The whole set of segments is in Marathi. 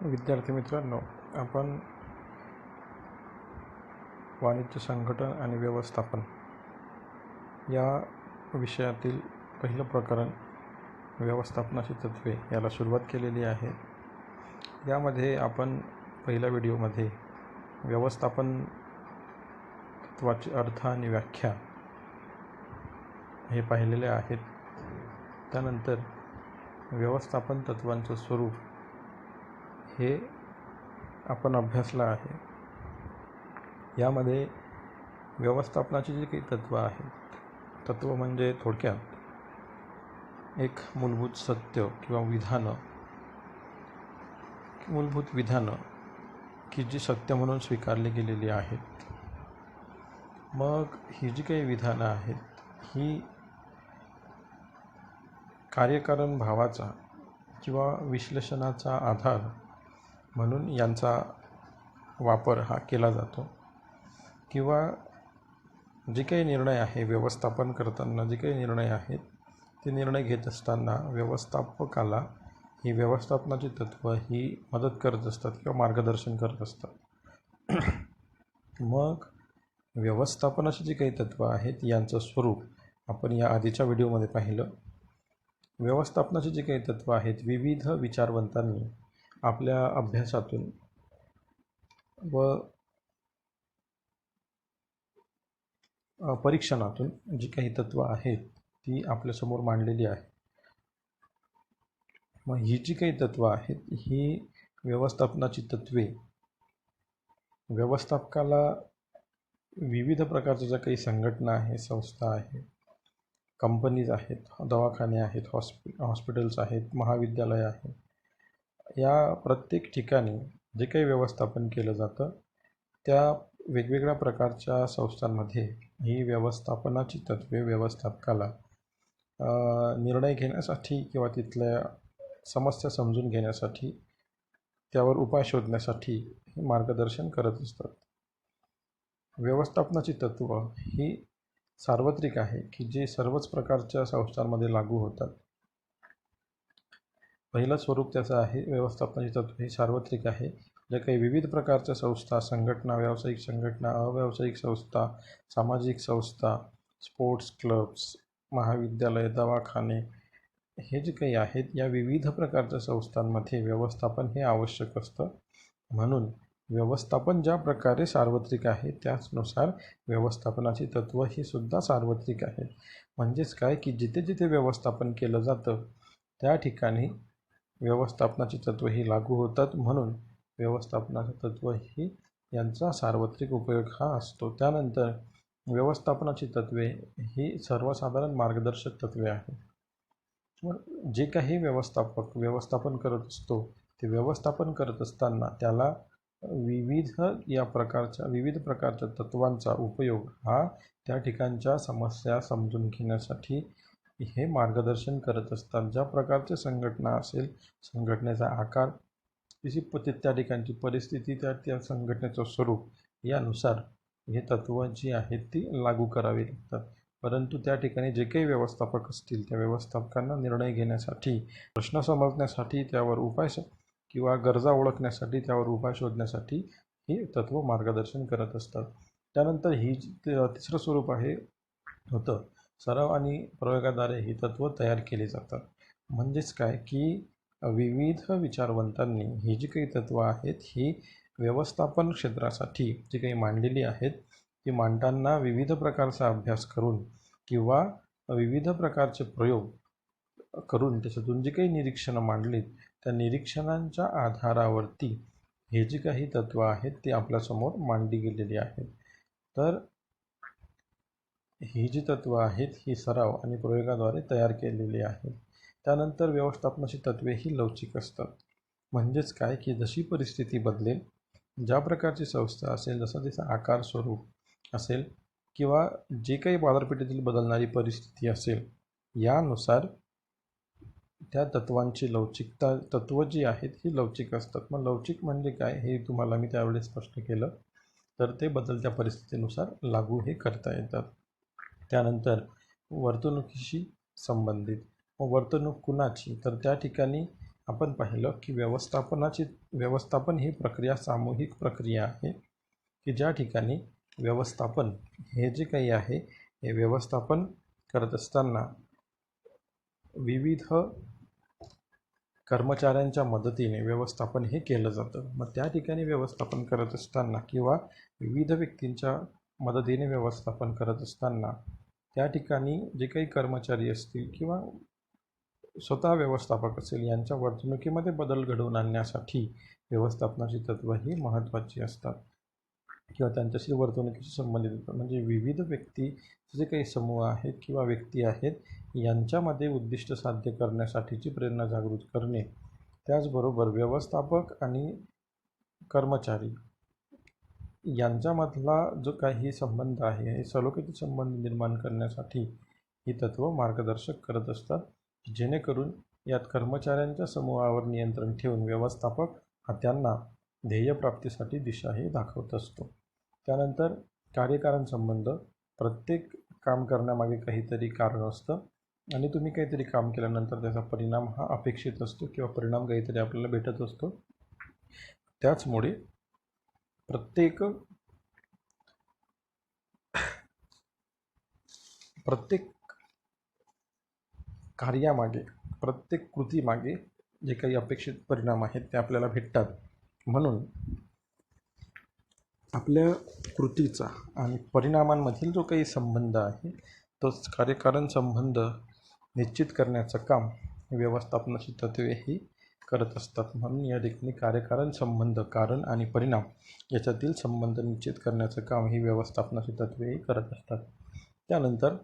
विद्यार्थी मित्रांनो, आपण वाणिज्य संघटन आणि व्यवस्थापन या विषयातील पहिलं प्रकरण व्यवस्थापनाची तत्त्वे याला सुरुवात केलेली आहे. यामध्ये आपण पहिल्या व्हिडिओमध्ये व्यवस्थापन तत्त्वाचे अर्थ आणि व्याख्या हे पाहिलेले आहेत. त्यानंतर व्यवस्थापन तत्त्वांचं स्वरूप हे आपण अभ्यासलं आहे. यामध्ये व्यवस्थापनाची जी काही तत्त्व आहेत, तत्त्व म्हणजे थोडक्यात एक मूलभूत सत्य किंवा मूलभूत विधानं की जी सत्य म्हणून स्वीकारली गेलेली आहेत. मग ही जी काही विधानं आहेत ही कार्यकारण भावाचा किंवा विश्लेषणाचा आधार म्हणून यांचा वापर हा केला जातो. किंवा जे काही निर्णय आहे व्यवस्थापन करताना जे काही निर्णय आहेत ते निर्णय घेत असताना व्यवस्थापकाला ही व्यवस्थापनाची तत्त्व ही मदत करत असतात किंवा मार्गदर्शन करत असतात. मग व्यवस्थापनाची जी काही तत्त्व आहेत यांचं स्वरूप आपण या आधीच्या व्हिडिओमध्ये पाहिलं. व्यवस्थापनाची जी काही तत्त्व आहेत विविध विचारवंतांनी आपल्या अभ्यासातून व परीक्षणातून जी काही तत्त्व आहेत ती आपल्यासमोर मांडलेली आहे. मग ही जी काही तत्त्व आहेत ही व्यवस्थापनाची तत्त्वे व्यवस्थापकाला विविध प्रकारच्या ज्या काही संघटना आहे, संस्था आहे, कंपनीज आहेत, दवाखाने आहेत, हॉस्पिटल्स आहेत, महाविद्यालय आहे, या प्रत्येक ठिकाणी जे काही व्यवस्थापन केलं जातं त्या वेगवेगळ्या प्रकारच्या संस्थांमध्ये ही व्यवस्थापनाची तत्त्वे व्यवस्थापकाला निर्णय घेण्यासाठी किंवा तिथल्या समस्या समजून घेण्यासाठी त्यावर उपाय शोधण्यासाठी मार्गदर्शन करत असतात. व्यवस्थापनाची तत्त्व ही सार्वत्रिक आहे की जे सर्वच प्रकारच्या संस्थांमध्ये लागू होतात. पहिलं स्वरूप त्याचं आहे व्यवस्थापनाची तत्त्व ही सार्वत्रिक आहे. ज्या काही विविध प्रकारच्या संस्था, संघटना, व्यावसायिक संघटना, अव्यावसायिक संस्था, सामाजिक संस्था, स्पोर्ट्स क्लब्स, महाविद्यालय, दवाखाने हे जे काही आहेत या विविध प्रकारच्या संस्थांमध्ये व्यवस्थापन हे आवश्यक असतं. म्हणून व्यवस्थापन ज्या प्रकारे सार्वत्रिक आहे त्याचनुसार व्यवस्थापनाची तत्त्व ही सुद्धा सार्वत्रिक आहे. म्हणजेच काय की जिथे जिथे व्यवस्थापन केलं जातं त्या ठिकाणी व्यवस्थापनाची तत्त्व ही लागू होतात. म्हणून व्यवस्थापनाचे तत्त्व ही यांचा सार्वत्रिक उपयोग हा असतो. त्यानंतर व्यवस्थापनाची तत्त्वे ही सर्वसाधारण मार्गदर्शक तत्त्वे आहेत. जे काही व्यवस्थापन करत असतो ते व्यवस्थापन करत असताना त्याला विविध प्रकारच्या तत्त्वांचा उपयोग हा त्या ठिकाणच्या समस्या समजून घेण्यासाठी हे मार्गदर्शन करत असतात. ज्या प्रकारची संघटना असेल, संघटनेचा आकार, त्या ठिकाणची परिस्थिती, त्या संघटनेचं स्वरूप यानुसार हे तत्त्व जी आहेत ती लागू करावी लागतात. परंतु त्या ठिकाणी जे काही व्यवस्थापक असतील त्या व्यवस्थापकांना निर्णय घेण्यासाठी, प्रश्न समजण्यासाठी, त्यावर उपाय किंवा गरजा ओळखण्यासाठी, त्यावर उपाय शोधण्यासाठी ही तत्त्व मार्गदर्शन करत असतात. त्यानंतर ही तिसरं स्वरूप होतं सराव आणि प्रयोगाद्वारे ही तत्त्व तयार केली जातात. म्हणजेच काय की विविध विचारवंतांनी ही जी काही तत्त्व आहेत ही व्यवस्थापन क्षेत्रासाठी जी काही मांडलेली आहेत ती मांडताना विविध प्रकारचा अभ्यास करून किंवा विविध प्रकारचे प्रयोग करून त्याच्यातून जी काही निरीक्षणं मांडलीत त्या निरीक्षणांच्या आधारावरती हे जी काही तत्त्व आहेत ती आपल्यासमोर मांडली गेलेली आहेत. तर ही जी तत्त्व आहेत ही सराव आणि प्रयोगाद्वारे तयार केलेली आहेत. त्यानंतर व्यवस्थापनाची तत्त्वे ही लवचिक असतात. म्हणजेच काय की जशी परिस्थिती बदलेल, ज्या प्रकारची संस्था असेल, जसा तिचा आकार स्वरूप असेल किंवा जे काही बाजारपेठेतील बदलणारी परिस्थिती असेल यानुसार त्या तत्त्वांची तत्त्व जी आहेत ही लवचिक असतात. मग लवचिक म्हणजे काय हे तुम्हाला मी त्यावेळेस स्पष्ट केलं. तर ते बदलत्या परिस्थितीनुसार लागू हे करता येतात. त्यानंतर वर्तणुकीशी संबंधित. वर्तणूक कुणाची? तर त्या ठिकाणी आपण पाहिलं की व्यवस्थापन ही प्रक्रिया सामूहिक प्रक्रिया आहे की ज्या ठिकाणी व्यवस्थापन हे जे काही आहे हे व्यवस्थापन करत असताना विविध कर्मचाऱ्यांच्या मदतीने व्यवस्थापन हे केलं जातं. मग त्या ठिकाणी व्यवस्थापन करत असताना किंवा विविध व्यक्तींच्या मदतीने व्यवस्थापन करत असताना त्या ठिकाणी जे काही कर्मचारी असतील किंवा स्वतः व्यवस्थापक असेल यांच्या वर्तणुकीमध्ये बदल घडवून आणण्यासाठी व्यवस्थापनाची तत्त्व ही महत्त्वाची असतात किंवा त्यांच्याशी वर्तणुकीशी संबंधित असतात. म्हणजे विविध व्यक्ती जे काही समूह आहेत किंवा व्यक्ती आहेत यांच्यामध्ये उद्दिष्ट साध्य करण्यासाठीची प्रेरणा जागृत करणे, त्याचबरोबर व्यवस्थापक आणि कर्मचारी यांच्यामधला जो काही संबंध आहे हे सलोख्याचे संबंध निर्माण करण्यासाठी ही तत्त्व मार्गदर्शक करत असतात, जेणेकरून यात कर्मचाऱ्यांच्या समूहावर नियंत्रण ठेवून व्यवस्थापक हा त्यांना ध्येयप्राप्तीसाठी दिशाही दाखवत असतो. त्यानंतर कार्यकारण संबंध. प्रत्येक काम करण्यामागे काहीतरी कारण असतं आणि तुम्ही काहीतरी काम केल्यानंतर त्याचा परिणाम हा अपेक्षित असतो किंवा परिणाम काहीतरी आपल्याला भेटत असतो. त्याचमुळे प्रत्येक कार्यामागे, प्रत्येक कृतीमागे जे काही अपेक्षित परिणाम आहेत ते आपल्याला भेटतात. म्हणून आपल्या कृतीचा आणि परिणामांमधील जो काही संबंध आहे तोच कार्यकारण संबंध निश्चित करण्याचं काम व्यवस्थापनाची तत्त्वे ही करत असतात. म्हणून या ठिकाणी कार्यकारण संबंध, कारण आणि परिणाम याच्यातील संबंध निश्चित करण्याचं काम ही व्यवस्थापनाची तत्त्वेही करत असतात. त्यानंतर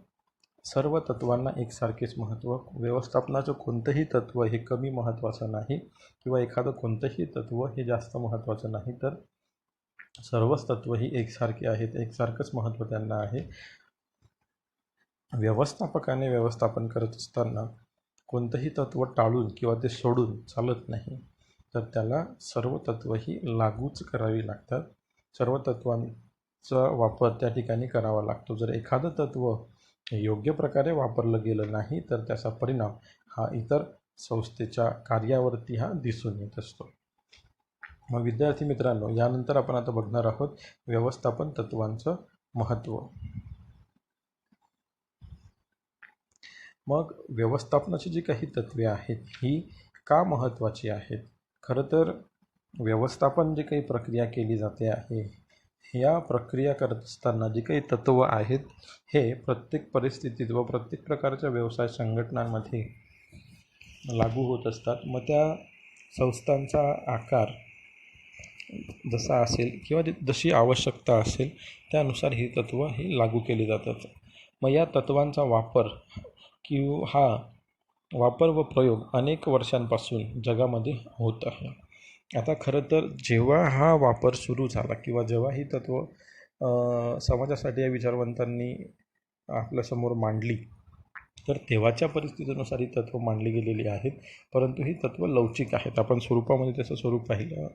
सर्व तत्त्वांना एकसारखेच महत्त्व. व्यवस्थापनाचं कोणतंही तत्त्व हे कमी महत्त्वाचं नाही किंवा एखादं कोणतंही तत्त्व हे जास्त महत्त्वाचं नाही, तर सर्वच तत्त्व ही एकसारखी आहेत, एकसारखंच महत्त्व त्यांना आहे. व्यवस्थापकाने व्यवस्थापन करत असताना कोणतंही तत्त्व टाळून किंवा ते सोडून चालत नाही, तर त्याला सर्व तत्त्व ही लागूच करावी लागतात. सर्व तत्त्वांचा वापर त्या ठिकाणी करावा लागतो. जर एखादं तत्त्व योग्य प्रकारे वापरलं गेलं नाही तर त्याचा परिणाम हा इतर संस्थेच्या कार्यावरती हा दिसून येत असतो. मग विद्यार्थी मित्रांनो, यानंतर आपण आता बघणार आहोत व्यवस्थापन तत्त्वांचं महत्त्व. मग व्यवस्थापनाची जी काही तत्त्वे आहेत ही का महत्त्वाची आहेत? खरं तर व्यवस्थापन जी काही प्रक्रिया केली जाते आहे, ह्या प्रक्रिया करत असताना जी काही तत्त्व आहेत हे प्रत्येक परिस्थितीत व प्रत्येक प्रकारच्या व्यवसाय संघटनांमध्ये लागू होत असतात. मग त्या संस्थांचा आकार जसा असेल किंवा जशी आवश्यकता असेल त्यानुसार ही तत्त्व ही लागू केली जातात. मग या तत्त्वांचा वापर व प्रयोग अनेक वर्षांपासून जगामध्ये होत आहे. आता खरं तर जेव्हा हा वापर सुरू झाला किंवा जेव्हा ही तत्त्व समाजासाठी या विचारवंतांनी आपल्यासमोर मांडली, तर तेव्हाच्या परिस्थितीनुसार ही तत्त्व मांडली गेलेली आहेत. परंतु ही तत्त्व लवचिक आहेत. आपण स्वरूपामध्ये त्याचं स्वरूप पाहिलं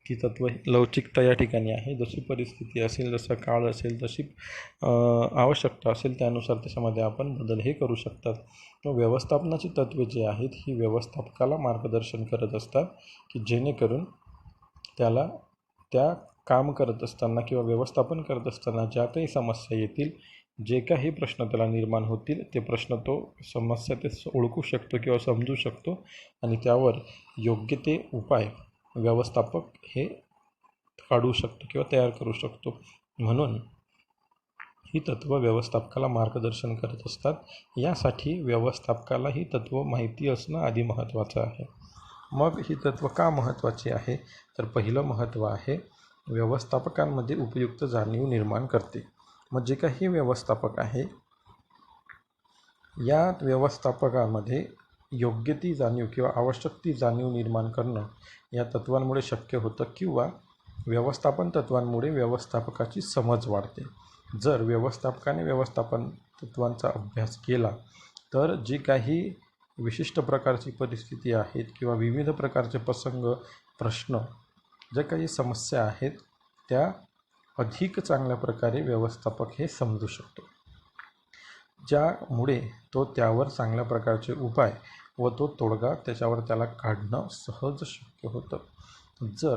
की तत्त्व लवचिकता या ठिकाणी आहे. जशी परिस्थिती असेल, जसा काळ असेल, जशी आवश्यकता असेल त्यानुसार त्याच्यामध्ये आपण बदल हे करू शकतात. व्यवस्थापनाची तत्त्वे जी आहेत ही व्यवस्थापकाला मार्गदर्शन करत असतात की जेणेकरून त्याला त्या काम करत असताना किंवा व्यवस्थापन करत असताना ज्या काही समस्या येतील, जे काही प्रश्न त्याला निर्माण होतील ते प्रश्न समस्या ते ओळखू शकतो किंवा समजू शकतो आणि त्यावर योग्य ते उपाय व्यवस्थापक हे काढू शकतो किंवा तयार करू शकतो. म्हणून ही तत्त्व व्यवस्थापकाला मार्गदर्शन करत असतात. यासाठी व्यवस्थापकाला ही तत्त्व माहिती असणं आधी महत्त्वाचं आहे. मग ही तत्त्व का महत्त्वाची आहे? तर पहिलं महत्त्व आहे व्यवस्थापकांमध्ये उपयुक्त जाणीव निर्माण करते. मग जे काही व्यवस्थापक आहे या व्यवस्थापकामध्ये योग्य ती जाणीव किंवा आवश्यक ती जाणीव निर्माण करणं या तत्त्वांमुळे शक्य होतं किंवा व्यवस्थापन तत्त्वांमुळे व्यवस्थापकाची समज वाढते. जर व्यवस्थापकाने व्यवस्थापन तत्त्वांचा अभ्यास केला तर जी काही विशिष्ट प्रकारची परिस्थिती आहेत किंवा विविध प्रकारचे प्रसंग, प्रश्न, ज्या काही समस्या आहेत त्या अधिक चांगल्या प्रकारे व्यवस्थापक हे समजू शकतो, ज्यामुळे तो त्यावर चांगल्या प्रकारचे उपाय व तो तोडगा त्याच्यावर त्याला काढणं सहज शक्य होतं. जर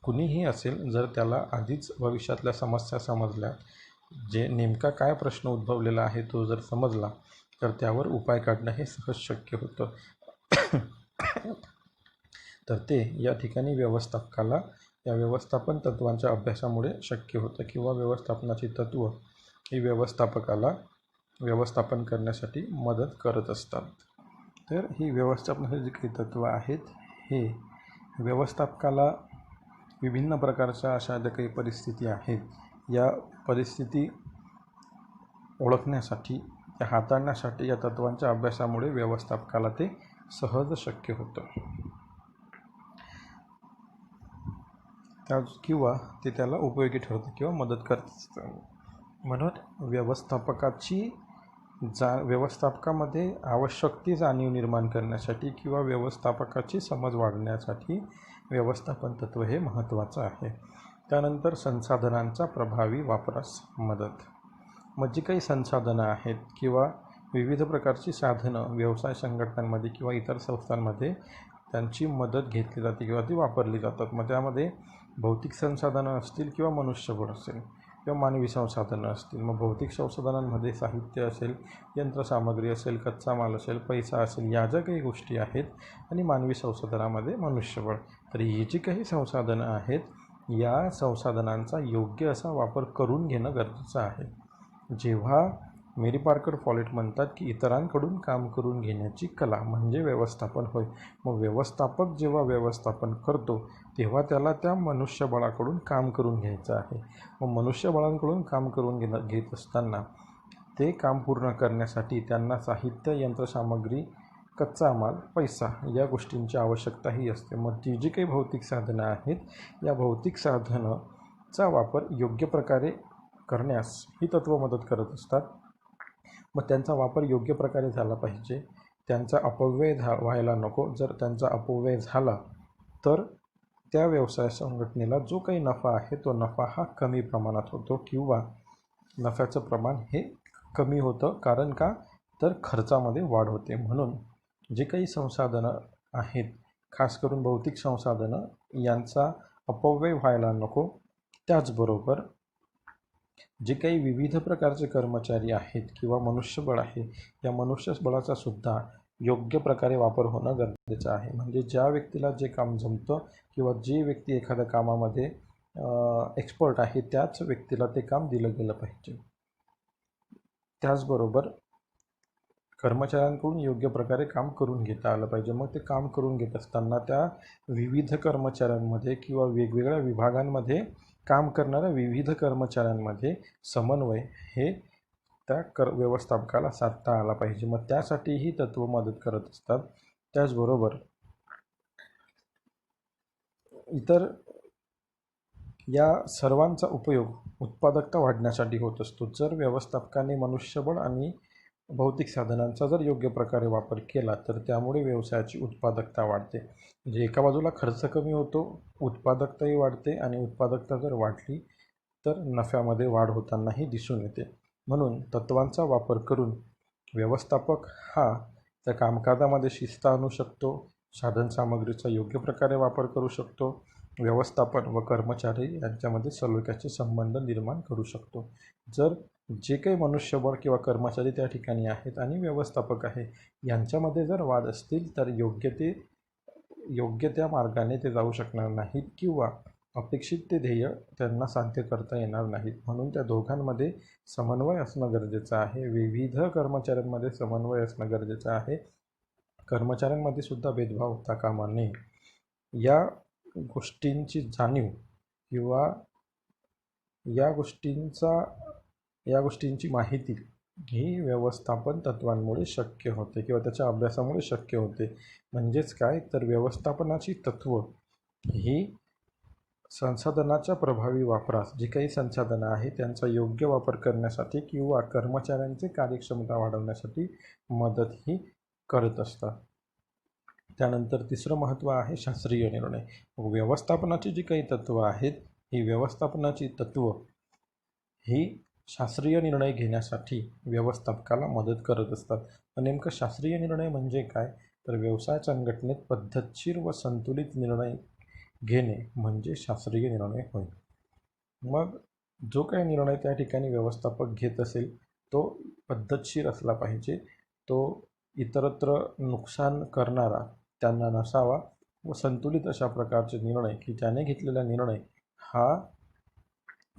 कुणीही असेल, जर त्याला आधीच भविष्यातल्या समस्या समजल्या, जे नेमका काय प्रश्न उद्भवलेला आहे तो जर समजला, तर त्यावर उपाय काढणं हे सहज शक्य होतं. तर ते या ठिकाणी व्यवस्थापकाला या व्यवस्थापन तत्वांच्या अभ्यासामुळे शक्य होतं, किंवा व्यवस्थापनाची तत्त्व ही व्यवस्थापकाला व्यवस्थापन करण्यासाठी मदत करत असतात. तर ही व्यवस्थापनाची जी काही तत्त्व आहेत, हे व्यवस्थापकाला विभिन्न प्रकारच्या अशा ज्या काही परिस्थिती आहेत, या परिस्थिती ओळखण्यासाठी, त्या हाताळण्यासाठी या तत्त्वांच्या अभ्यासामुळे व्यवस्थापकाला ते सहज शक्य होतं, किंवा ते त्याला उपयोगी ठरतं किंवा मदत करत असतं. म्हणून व्यवस्थापकामध्ये आवश्यक ती जाणीव निर्माण करण्यासाठी किंवा व्यवस्थापकाची समज वाढण्यासाठी व्यवस्थापन तत्त्व हे महत्त्वाचं आहे. त्यानंतर संसाधनांचा प्रभावी वापरास मदत. मग जी काही संसाधनं आहेत किंवा विविध प्रकारची साधनं व्यवसाय संघटनांमध्ये किंवा इतर संस्थांमध्ये त्यांची मदत घेतली जाते किंवा ती वापरली जातात. मग त्यामध्ये भौतिक संसाधनं असतील किंवा मनुष्यबळ असेल किंवा मानवी संसाधनं असतील. मग भौतिक संसाधनांमध्ये साहित्य असेल, यंत्रसामग्री असेल, कच्चा माल असेल, पैसा असेल, या ज्या काही गोष्टी आहेत, आणि मानवी संसाधनामध्ये मनुष्यबळ. तर ही जी काही संसाधनं आहेत, या संसाधनांचा योग्य असा वापर करून घेणं गरजेचं आहे. जेव्हा मेरी पार्कर फॉलेट म्हणतात की इतरांकडून काम करून घेण्याची कला म्हणजे व्यवस्थापन होय. मग व्यवस्थापक जेव्हा व्यवस्थापन करतो तेव्हा त्याला त्या मनुष्यबळाकडून काम करून घ्यायचं आहे. मग मनुष्यबळांकडून काम करून घेत असताना ते काम पूर्ण करण्यासाठी त्यांना साहित्य, यंत्रसामग्री, कच्चा माल, पैसा या गोष्टींची आवश्यकताही असते. मग ती जी काही भौतिक साधनं आहेत, या भौतिक साधनाचा वापर योग्य प्रकारे करण्यास ही तत्त्व मदत करत असतात. मग त्यांचा वापर योग्य प्रकारे झाला पाहिजे, त्यांचा अपव्यय व्हायला नको. जर त्यांचा अपव्यय झाला तर त्या व्यवसाय संघटनेला जो काही नफा आहे तो नफा हा कमी प्रमाणात होतो, किंवा नफ्याचं प्रमाण हे कमी होतं. कारण का? तर खर्चामध्ये वाढ होते. म्हणून जे काही संसाधनं आहेत, खास करून भौतिक संसाधनं, यांचा अपव्यय व्हायला नको. त्याचबरोबर जे काही विविध प्रकारचे कर्मचारी आहेत किंवा मनुष्यबळ आहे, या मनुष्यबळाचा सुद्धा योग्य प्रकारे वापर होणं गरजेचं आहे. म्हणजे ज्या व्यक्तीला जे काम जमतं किंवा जे व्यक्ती एखाद्या कामामध्ये एक्सपर्ट आहे, त्याच व्यक्तीला ते काम दिलं गेलं पाहिजे. त्याचबरोबर कर्मचाऱ्यांकडून योग्य प्रकारे काम करून घेता आलं पाहिजे. मग ते काम करून घेत असताना त्या विविध कर्मचाऱ्यांमध्ये किंवा वेगवेगळ्या विभागांमध्ये काम करणाऱ्या विविध कर्मचाऱ्यांमध्ये समन्वय हे त्या व्यवस्थापकाला साधता आला पाहिजे. मग त्यासाठी ही तत्त्व मदत करत असतात. त्याचबरोबर इतर या सर्वांचा उपयोग उत्पादकता वाढण्यासाठी होत असतो. जर व्यवस्थापकाने मनुष्यबळ आणि भौतिक साधनांचा जर योग्य प्रकारे वापर केला तर त्यामुळे व्यवसायाची उत्पादकता वाढते. म्हणजे एका बाजूला खर्च कमी होतो, उत्पादकताही वाढते, आणि उत्पादकता जर वाढली तर नफ्यामध्ये वाढ होतानाही दिसून येते. म्हणून तत्त्वांचा वापर करून व्यवस्थापक हा त्या कामकाजामध्ये शिस्त आणू शकतो, साधनसामग्रीचा योग्य प्रकारे वापर करू शकतो, व्यवस्थापन व कर्मचारी यांच्यामध्ये सलोख्याचे संबंध निर्माण करू शकतो. जर जे काही मनुष्यबळ किंवा कर्मचारी त्या ठिकाणी आहेत आणि व्यवस्थापक आहे यांच्यामध्ये जर वाद असतील तर योग्य त्या मार्गाने ते जाऊ शकणार नाहीत, किंवा अपेक्षित ते ध्येय त्यांना साध्य करता येणार नाहीत. म्हणून त्या दोघांमध्ये समन्वय असणं गरजेचं आहे. विविध कर्मचाऱ्यांमध्ये समन्वय असणं गरजेचं आहे. कर्मचाऱ्यांमध्ये सुद्धा भेदभाव होता कामा नये. या गोष्टींची जाणीव किंवा या गोष्टींची माहिती ही व्यवस्थापन तत्त्वांमुळे शक्य होते किंवा त्याच्या अभ्यासामुळे शक्य होते. म्हणजेच काय तर व्यवस्थापनाची तत्त्व ही संसाधनाच्या प्रभावी वापरास, जी काही संसाधनं आहे त्यांचा योग्य वापर करण्यासाठी किंवा कर्मचाऱ्यांची कार्यक्षमता वाढवण्यासाठी मदत ही करत असतात. त्यानंतर तिसरं महत्त्व आहे शास्त्रीय निर्णय. व्यवस्थापनाची जी काही तत्त्व आहेत, ही व्यवस्थापनाची तत्त्व ही शास्त्रीय निर्णय घेण्यासाठी व्यवस्थापकाला मदत करत असतात. नेमकं शास्त्रीय निर्णय म्हणजे काय तर व्यवसाय संघटनेत पद्धतशीर व संतुलित निर्णय घेणे म्हणजे शास्त्रीय निर्णय होय. मग जो काही निर्णय त्या ठिकाणी व्यवस्थापक घेत असेल तो पद्धतशीर असला पाहिजे, तो इतरत्र नुकसान करणारा त्यांना नसावा व संतुलित अशा प्रकारचे निर्णय की ज्याने घेतलेला निर्णय हा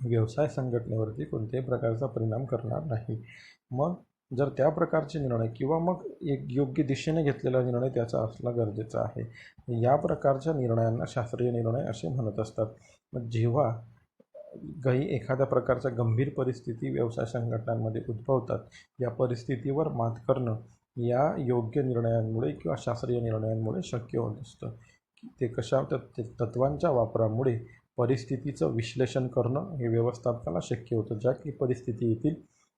व्यवसाय संघटनेवरती कोणत्याही प्रकारचा परिणाम करणार नाही. मग जर त्या प्रकारचे निर्णय किंवा मग एक योग्य दिशेने घेतलेला निर्णय त्याचा असला गरजेचा आहे. या प्रकारच्या निर्णयांना शास्त्रीय निर्णय असे म्हणत असतात. मग जेव्हा काही एखाद्या प्रकारच्या गंभीर परिस्थिती व्यवसाय संघटनांमध्ये उद्भवतात, या परिस्थितीवर मात करणं या योग्य निर्णयांमुळे किंवा शास्त्रीय निर्णयांमुळे शक्य होत असतं. ते कशा तत्त्वांच्या वापरामुळे परिस्थितीचं विश्लेषण करणं हे व्यवस्थापकाला शक्य होतं. ज्या काही परिस्थिती येतील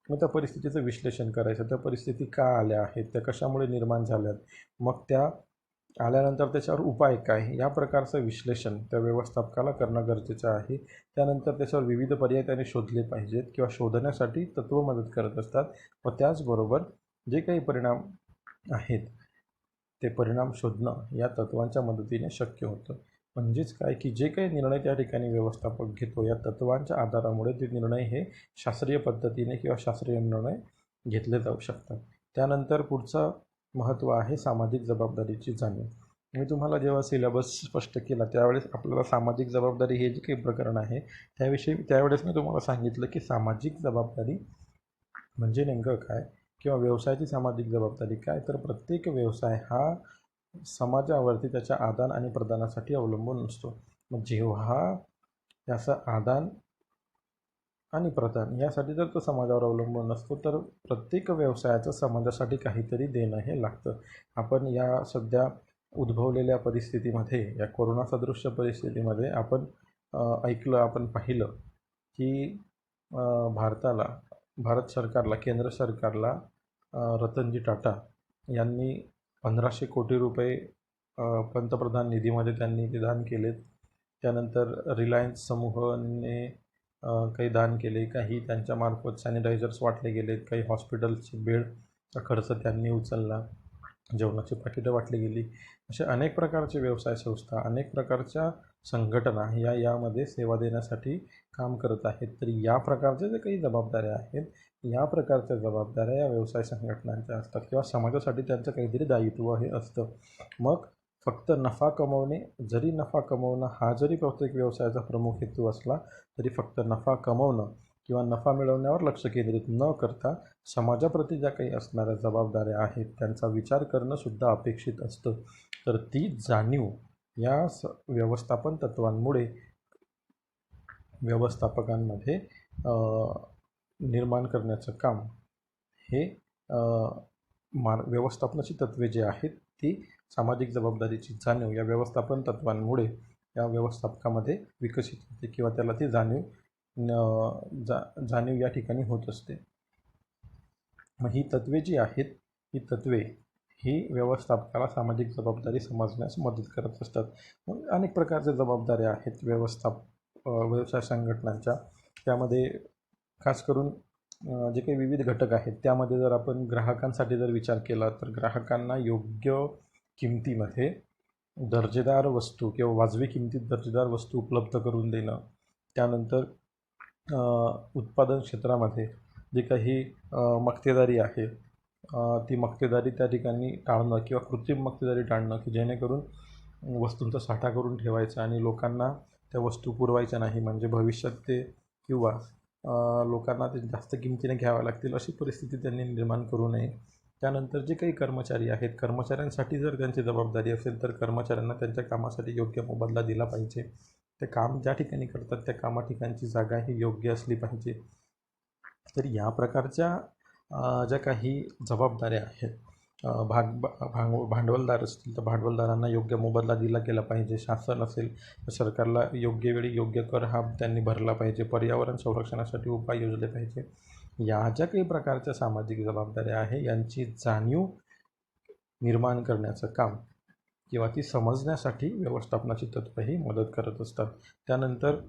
मग त्या परिस्थितीचं विश्लेषण करायचं, त्या परिस्थिती का आल्या आहेत, त्या कशामुळे निर्माण झाल्यात, मग त्या आल्यानंतर त्याच्यावर उपाय काय, या प्रकारचं विश्लेषण त्या व्यवस्थापकाला करणं गरजेचं आहे. त्यानंतर त्याच्यावर विविध पर्याय त्याने शोधले पाहिजेत किंवा शोधण्यासाठी तत्त्व मदत करत असतात व त्याचबरोबर जे काही परिणाम आहेत ते परिणाम शोधणं या तत्त्वांच्या मदतीने शक्य होतं. म्हणजेच काय की जे काही निर्णय त्या ठिकाणी व्यवस्थापक घेतो या तत्त्वांच्या आधारामुळे ते निर्णय हे शास्त्रीय पद्धतीने किंवा शास्त्रीय निर्णय घेतले जाऊ शकतात. त्यानंतर पुढचं महत्त्व आहे सामाजिक जबाबदारीची जाणीव. मी तुम्हाला जेव्हा सिलेबस स्पष्ट केला त्यावेळेस आपल्याला सामाजिक जबाबदारी हे जे काही प्रकरण आहे त्यावेळेस मी तुम्हाला सांगितलं की सामाजिक जबाबदारी म्हणजे नेमकं काय किंवा व्यवसायाची सामाजिक जबाबदारी काय. तर प्रत्येक व्यवसाय हा समाजावरती त्याच्या आदान आणि प्रदानासाठी अवलंबून असतो. मग जेव्हा त्याचं आदान आणि प्रदान यासाठी जर तो समाजावर अवलंबून असतो तर प्रत्येक व्यवसायाचं समाजासाठी काहीतरी देणं हे लागतं. आपण या सध्या उद्भवलेल्या परिस्थितीमध्ये या कोरोना सदृश्य परिस्थितीमध्ये आपण आपण पाहिलं की भारत सरकारला केंद्र सरकारला रतनजी टाटा यांनी 1500 कोटी रुपये पंतप्रधान निधीमध्ये त्यांनी ते दान केलेत. त्यानंतर रिलायन्स समूहाने काही दान केले, काही त्यांच्यामार्फत सॅनिटायझर्स वाटले गेलेत, काही हॉस्पिटल्सचे बेडचा खर्च त्यांनी उचलला, जेवणाची पाकिटं वाटली गेली. असे अनेक प्रकारचे व्यवसाय संस्था, अनेक प्रकारच्या संघटना यामध्ये सेवा देण्यासाठी काम करत आहेत. तर या प्रकारच्या जे काही जबाबदाऱ्या आहेत या प्रकारच्या जबाबदाऱ्या या व्यवसाय संघटनांच्या असतात किंवा समाजासाठी त्यांचं काहीतरी दायित्व हे असतं. मग फक्त नफा कमवणे, जरी नफा कमवणं हा जरी प्रत्येक व्यवसायाचा प्रमुख हेतू असला तरी फक्त नफा कमवणं किंवा नफा मिळवण्यावर लक्ष केंद्रित न करता समाजाप्रती ज्या काही असणाऱ्या जबाबदाऱ्या आहेत त्यांचा विचार करणंसुद्धा अपेक्षित असतं. तर ती जाणीव या व्यवस्थापन तत्त्वांमुळे व्यवस्थापकांमध्ये निर्माण करण्याचं काम हे व्यवस्थापनाची तत्त्वे जी आहेत ती सामाजिक जबाबदारीची जाणीव या व्यवस्थापन तत्त्वांमुळे या व्यवस्थापकामध्ये विकसित होते किंवा त्याला ती जाणीव या ठिकाणी होत असते. मग ही तत्त्वे जी आहेत ही तत्त्वे ही व्यवस्थापकाला सामाजिक जबाबदारी समजण्यास मदत करत असतात. मग अनेक प्रकारच्या जबाबदाऱ्या आहेत व्यवसाय संघटनांच्या. त्यामध्ये खास करून जे काही विविध घटक आहेत त्यामध्ये जर आपण ग्राहकांसाठी जर विचार केला तर ग्राहकांना योग्य किमतीमध्ये दर्जेदार वस्तू किंवा वाजवी किमतीत दर्जेदार वस्तू उपलब्ध करून देणं. त्यानंतर उत्पादन क्षेत्रामध्ये जी काही मक्तेदारी आहे ती मक्तेदारी त्या ठिकाणी टाळणं किंवा कृत्रिम मक्तेदारी टाळणं की जेणेकरून वस्तूंचा साठा करून ठेवायचा आणि लोकांना त्या वस्तू पुरवायच्या नाही, म्हणजे भविष्यात ते किंवा लोकांना ते जास्त किमतीने घ्याव्या लागतील अशी परिस्थिती त्यांनी निर्माण करू नये. त्यानंतर जे काही कर्मचारी आहेत कर्मचाऱ्यांसाठी जर त्यांची जबाबदारी असेल तर कर्मचाऱ्यांना त्यांच्या कामासाठी योग्य मोबदला दिला पाहिजे. ते काम ज्या ठिकाणी करतात त्या कामा ठिकाणची जागा ही योग्य असली पाहिजे. तर या प्रकारच्या ज्या काही जबाबदाऱ्या आहेत भांडवलदार असतील तर भांडवलदारांना योग्य मोबदला दिला गेला पाहिजे. शासन असेल तर सरकारला योग्य वेळी योग्य कर हा त्यांनी भरला पाहिजे. पर्यावरण संरक्षणासाठी उपाय योजले पाहिजे. या ज्या काही प्रकारच्या सामाजिक जबाबदाऱ्या आहे यांची जाणीव निर्माण करण्याचं काम किंवा ती समजण्यासाठी व्यवस्थापनाची तत्त्वे ही मदत करत असतात. त्यानंतर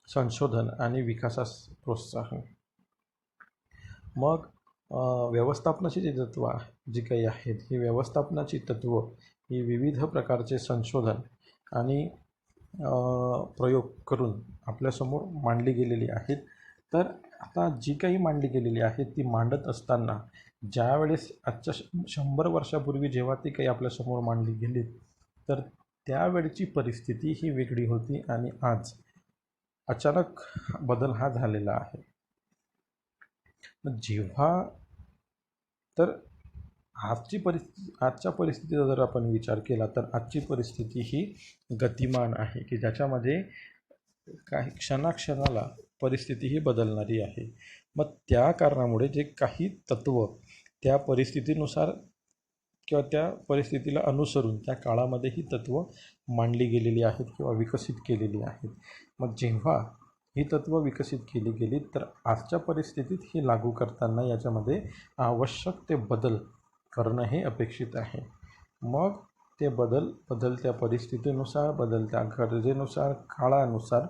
संशोधन आणि विकासास प्रोत्साहन. मग व्यवस्थापनाची जी जी काही आहेत ही व्यवस्थापनाची तत्त्व ही विविध प्रकारचे संशोधन आणि प्रयोग करून आपल्यासमोर मांडली गेलेली आहेत. तर आता जी काही मांडली गेलेली आहेत ती मांडत असताना ज्यावेळेस आजच्या 100 वर्षापूर्वी जेव्हा ती काही आपल्यासमोर मांडली गेली तर त्यावेळची परिस्थिती ही वेगळी होती आणि आज अचानक बदल हा झालेला आहे. जेव्हा तर आजच्या परिस्थितीचा जर आपण विचार केला तर आजची परिस्थिती ही गतिमान आहे की ज्याच्यामध्ये काही क्षणाक्षणाला परिस्थिती ही बदलणारी आहे. मग त्या कारणामुळे जे काही तत्त्व त्या परिस्थितीनुसार किंवा त्या परिस्थितीला अनुसरून त्या काळामध्ये ही तत्त्व मांडली गेलेली आहेत किंवा विकसित केलेली आहेत. मग जेव्हा ही तत्त्व विकसित केली गेली तर आजच्या परिस्थितीत ही लागू करताना याच्यामध्ये आवश्यक ते बदल करणं हे अपेक्षित आहे. मग ते बदलत्या परिस्थितीनुसार, बदलत्या गरजेनुसार, काळानुसार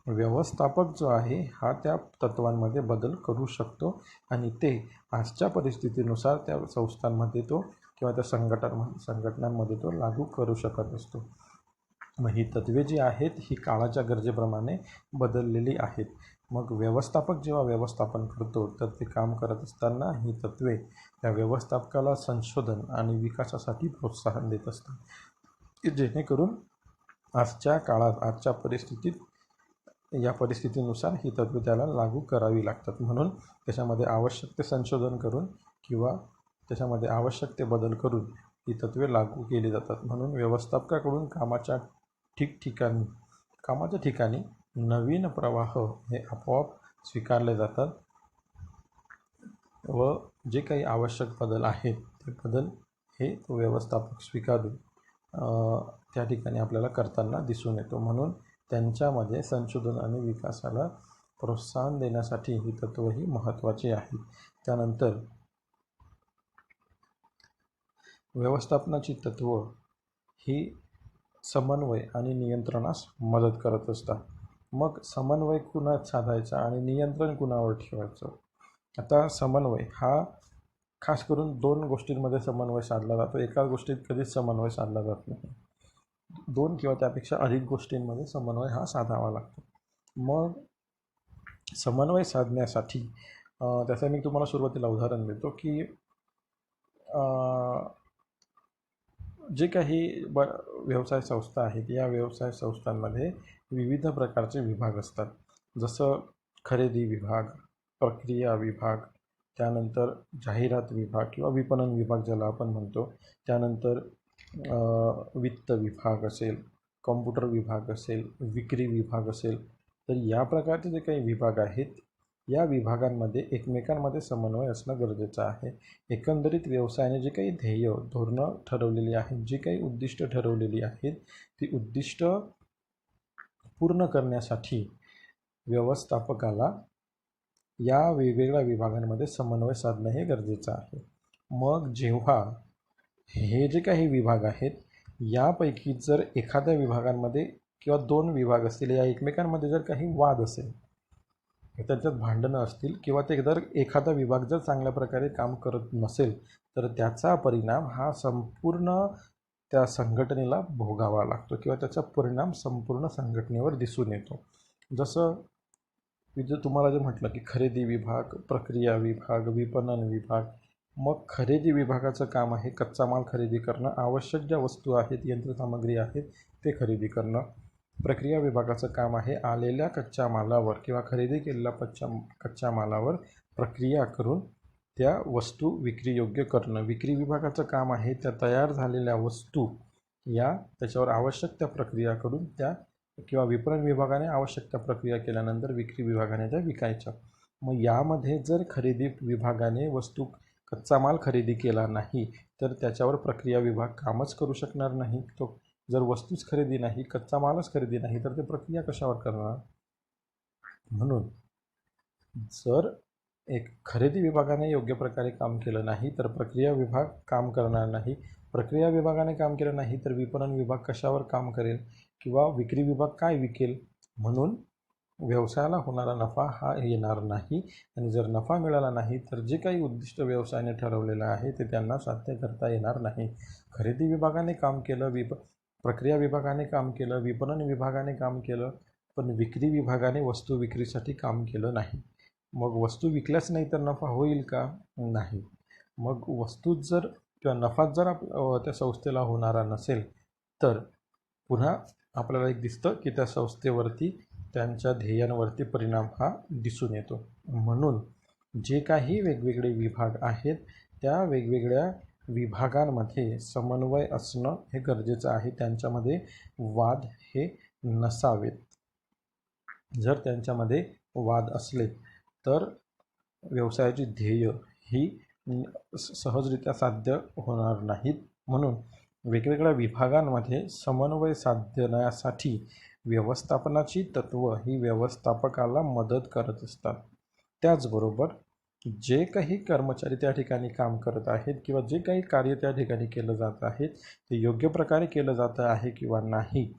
व्यवस्थापक जो आहे हा त्या तत्त्वांमध्ये बदल करू शकतो आणि ते आजच्या परिस्थितीनुसार त्या संस्थांमध्ये तो किंवा त्या संघटनांमध्ये तो लागू करू शकत असतो. मग ही तत्त्वे जी आहेत ही काळाच्या गरजेप्रमाणे बदललेली आहेत. मग व्यवस्थापक जेव्हा व्यवस्थापन करतो तर ते काम करत असताना ही तत्त्वे त्या व्यवस्थापकाला संशोधन आणि विकासासाठी प्रोत्साहन देत असतात की जेणेकरून आजच्या काळात आजच्या परिस्थितीत या परिस्थितीनुसार ही तत्त्वे त्याला लागू करावी लागतात. म्हणून त्याच्यामध्ये आवश्यक ते संशोधन करून किंवा त्याच्यामध्ये आवश्यक ते बदल करून ही तत्त्वे लागू केली जातात. म्हणून व्यवस्थापकाकडून कामाच्या ठिकाणी नवीन प्रवाह हे आपोआप स्वीकारले जातात व जे काही आवश्यक बदल आहेत ते बदल हे व्यवस्थापक स्वीकारून त्या ठिकाणी आपल्याला करताना दिसून येतो. म्हणून त्यांच्यामध्ये संशोधन आणि विकासाला प्रोत्साहन देण्यासाठी ही तत्त्व ही महत्त्वाची आहेत. त्यानंतर व्यवस्थापनाची तत्त्व ही समन्वय आणि नियंत्रणास मदत करत असतात. मग समन्वय कुणात साधायचा आणि नियंत्रण कुणावर ठेवायचं? आता समन्वय हा खास करून 2 गोष्टींमध्ये समन्वय साधला जातो. एका गोष्टीत कधीच समन्वय साधला जात नाही. 2 किंवा त्यापेक्षा अधिक गोष्टींमध्ये समन्वय हा साधावा लागतो. मग समन्वय साधण्यासाठी त्याचं मी तुम्हाला सुरुवातीला उदाहरण देतो की जे काही व्यवसाय संस्था आहेत या व्यवसाय संस्थांमध्ये विविध प्रकारचे विभाग असतात. जसं खरेदी विभाग, प्रक्रिया विभाग, त्यानंतर जाहिरात विभाग किंवा विपणन विभाग ज्याला आपण म्हणतो, त्यानंतर वित्त विभाग असेल, कॉम्प्युटर विभाग असेल, विक्री विभाग असेल. तर या प्रकारचे जे काही विभाग आहेत या विभागांमध्ये एकमेकांमध्ये समन्वय असणं गरजेचं आहे. एकंदरीत व्यवसायाने जे काही ध्येय धोरणं ठरवलेली आहेत, जी काही उद्दिष्ट ठरवलेली आहेत ती उद्दिष्ट पूर्ण करण्यासाठी व्यवस्थापकाला या वेगवेगळ्या विभागांमध्ये समन्वय साधणं हे गरजेचं आहे. मग जेव्हा हे जे काही विभाग आहेत यापैकी जर एखाद्या विभागांमध्ये किंवा 2 विभाग असतील या एकमेकांमध्ये जर काही वाद असेल, त्यांच्यात भांडणं असतील किंवा ते जर एखादा विभाग जर चांगल्या प्रकारे काम करत नसेल तर त्याचा परिणाम हा संपूर्ण त्या संघटनेला भोगावा लागतो किंवा त्याचा परिणाम संपूर्ण संघटनेवर दिसून येतो. जसं मी तुम्हाला जे म्हटलं की खरेदी विभाग, प्रक्रिया विभाग, विपणन विभाग. मग खरेदी विभागाचं काम आहे कच्चा माल खरेदी करणं, आवश्यक ज्या वस्तू आहेत, यंत्रसामग्री आहेत ते खरेदी करणं. प्रक्रिया विभागाचं काम आहे आलेल्या कच्च्या मालावर किंवा खरेदी केलेल्या कच्च्या मालावर प्रक्रिया करून त्या वस्तू विक्रीयोग्य करणं. विक्री विभागाचं काम आहे त्या तयार झालेल्या वस्तू त्याच्यावर आवश्यक त्या प्रक्रिया करून त्या किंवा विपणन विभागाने आवश्यक त्या प्रक्रिया केल्यानंतर विक्री विभागाने त्या विकायच्या. मग यामध्ये जर खरेदी विभागाने कच्चा माल खरेदी केला नाही तर त्याच्यावर प्रक्रिया विभाग कामच करू शकणार नाही. तो जर वस्तूच खरेदी नाही, कच्चा मालच खरेदी नाही तर ते प्रक्रिया कशावर करणार? म्हणून जर एक खरेदी विभागाने योग्य प्रकारे काम केलं नाही तर प्रक्रिया विभाग काम करणार नाही. प्रक्रिया विभागाने काम केलं नाही तर विपणन विभाग कशावर काम करेल किंवा विक्री विभाग काय विकेल? म्हणून व्यवसायाला होणारा नफा हा येणार नाही आणि जर नफा मिळाला नाही तर जे काही उद्दिष्ट व्यवसायाने ठरवलेलं आहे ते त्यांना साध्य करता येणार नाही. खरेदी विभागाने काम केलं, प्रक्रिया विभागाने काम केलं, विपणन विभागाने काम केलं, पण विक्री विभागाने वस्तू विक्रीसाठी काम केलं नाही. मग वस्तू विकल्याच नाही तर नफा होईल का? नाही. मग वस्तूच जर किंवा नफाच जर त्या संस्थेला होणारा नसेल तर पुन्हा आपल्याला एक दिसतं की त्या संस्थेवरती त्यांच्या ध्येयांवरती परिणाम हा दिसून येतो. म्हणून जे काही वेगवेगळे विभाग आहेत त्या वेगवेगळ्या विभागांमध्ये समन्वय असणं हे गरजेचं आहे. त्यांच्यामध्ये वाद हे नसावेत. जर त्यांच्यामध्ये वाद असले तर व्यवसायाची ध्येय ही सहजरित्या साध्य होणार नाहीत. म्हणून वेगवेगळ्या विभागांमध्ये समन्वय साधण्यासाठी व्यवस्थापनाची तत्त्व ही व्यवस्थापकाला मदत करत असतात. त्याचबरोबर जे काही कर्मचारी त्या ठिकाणी काम करत आहेत किंवा जे काही कार्य त्या ठिकाणी केलं जात आहे ते योग्य प्रकारे केलं जातं आहे किंवा नाही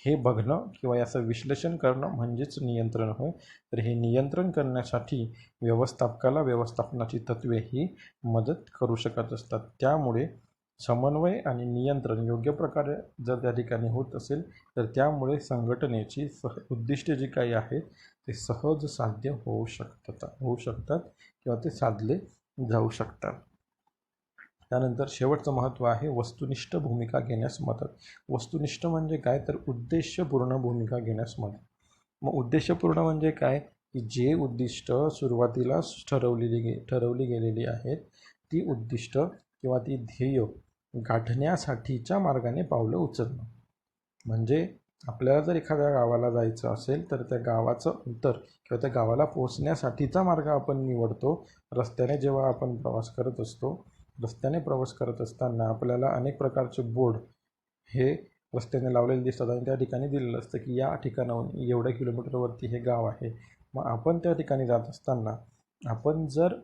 हे बघणं किंवा याचं विश्लेषण करणं म्हणजेच नियंत्रण होय. तर हे नियंत्रण करण्यासाठी व्यवस्थापकाला व्यवस्थापनाची तत्त्वे ही मदत करू शकत असतात. त्यामुळे समन्वय आणि नियंत्रण योग्य प्रकारे जर त्या ठिकाणी होत असेल तर त्यामुळे संघटनेची उद्दिष्टे जी काही आहेत ते सहज साध्य होऊ शकतात किंवा ते साधले जाऊ शकतात. त्यानंतर शेवटचं महत्त्व आहे वस्तुनिष्ठ भूमिका घेण्यास मदत. वस्तुनिष्ठ म्हणजे काय तर उद्देशपूर्ण भूमिका घेण्यास मदत. मग उद्देशपूर्ण म्हणजे काय की जे उद्दिष्ट सुरुवातीला ठरवली गेलेली आहेत ती उद्दिष्ट किंवा ती ध्येय गाठण्यासाठीच्या मार्गाने पावलं उचलणं. म्हणजे आपल्याला जर एखाद्या गावाला जायचं असेल तर त्या गावाचं अंतर किंवा त्या गावाला पोहोचण्यासाठीचा मार्ग आपण निवडतो. रस्त्याने जेव्हा आपण प्रवास करत असतो रस्त्याने प्रवास करत असताना आपल्याला अनेक प्रकारचे बोर्ड हे रस्त्याने लावलेले दिसतात आणि त्या ठिकाणी दिलेलं असतं की या ठिकाणाहून एवढ्या किलोमीटरवरती हे गाव आहे. मग आपण त्या ठिकाणी जात असताना आपण जर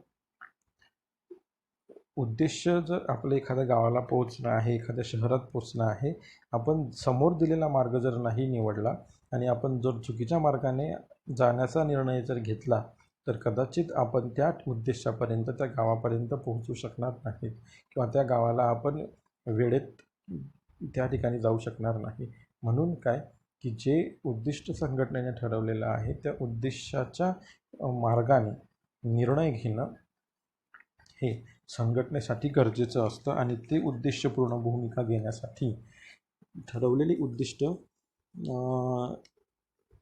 उद्देश्य जर आपलं एखाद्या गावाला पोहोचणं आहे, एखाद्या शहरात पोहोचणं आहे, आपण समोर दिलेला मार्ग जर नाही निवडला आणि आपण जर चुकीच्या मार्गाने जाण्याचा निर्णय जर घेतला तर कदाचित आपण त्या उद्देशापर्यंत त्या गावापर्यंत पोहोचू शकणार नाहीत किंवा त्या गावाला आपण वेळेत त्या ठिकाणी जाऊ शकणार नाही. म्हणून काय की जे उद्दिष्ट संघटनेने ठरवलेलं आहे त्या उद्देशाच्या मार्गाने निर्णय घेणं हे संघटनेसाठी गरजेचं असतं आणि ते उद्देशपूर्ण भूमिका घेण्यासाठी ठरवलेली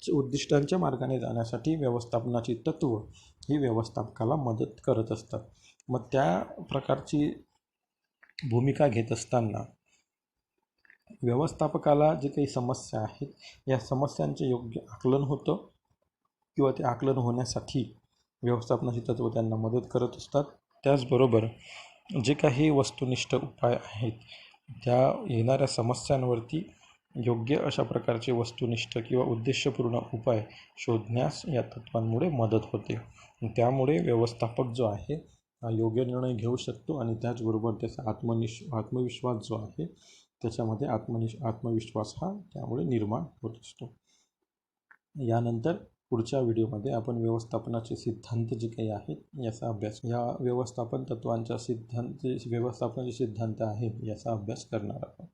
उद्दिष्टांच्या मार्गाने जाण्यासाठी व्यवस्थापनाची तत्त्व ही व्यवस्थापकाला मदत करत असतात. मग त्या प्रकारची भूमिका घेत असताना व्यवस्थापकाला जे काही समस्या आहेत या समस्यांचे योग्य आकलन होतं किंवा ते आकलन होण्यासाठी व्यवस्थापनाची तत्त्व त्यांना मदत करत असतात. त्याचबरोबर जे काही वस्तुनिष्ठ उपाय आहेत त्या येणाऱ्या समस्यांवरती योग्य अशा प्रकारचे वस्तुनिष्ठ किंवा उद्देशपूर्ण उपाय शोधण्यास या तत्त्वांमुळे मदत होते. त्यामुळे व्यवस्थापक जो आहे हा योग्य निर्णय घेऊ शकतो आणि त्याचबरोबर त्याचा आत्मविश्वास जो आहे त्याच्यामध्ये आत्मविश्वास हा त्यामुळे निर्माण होत असतो. यानंतर पुढच्या व्हिडिओमध्ये आपण व्यवस्थापनाचे सिद्धांत जे काही आहेत याचा अभ्यास या व्यवस्थापन तत्त्वांच्या व्यवस्थापनाचे सिद्धांत आहेत याचा अभ्यास करणार आहोत.